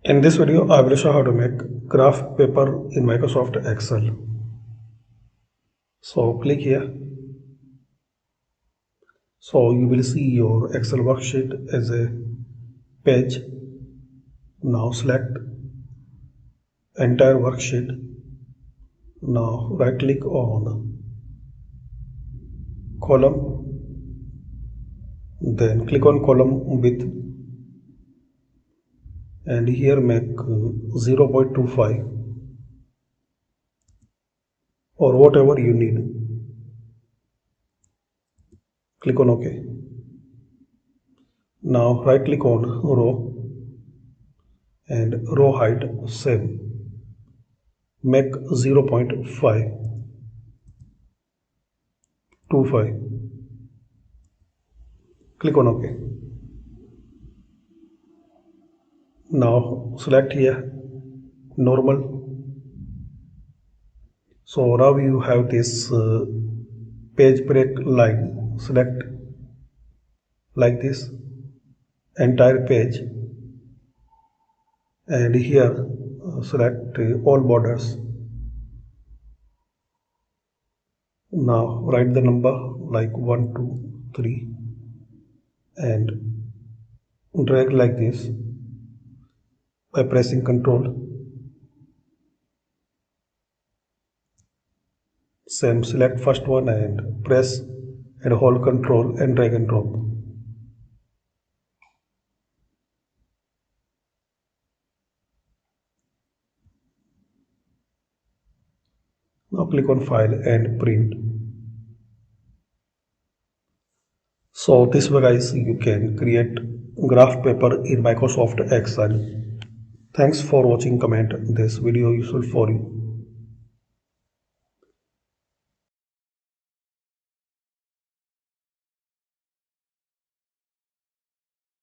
In this video, I will show how to make graph paper in Microsoft Excel. So click here. So you will see your Excel worksheet as a page. Now select entire worksheet. Now right click on column. Then click on column width and here make 0.25 or whatever you need. Click on OK. Now right click on row and row height same. Make 0.525. Click on OK. Now select here normal. So now you have this page break line. Select like this entire page and here select all borders. Now write the number like 1, 2, 3 and drag like this by pressing Ctrl. Same, select first one and press and hold Ctrl and drag and drop. Now click on file and print. So this way guys, you can create graph paper in Microsoft Excel. Thanks for watching. Comment this video useful for you.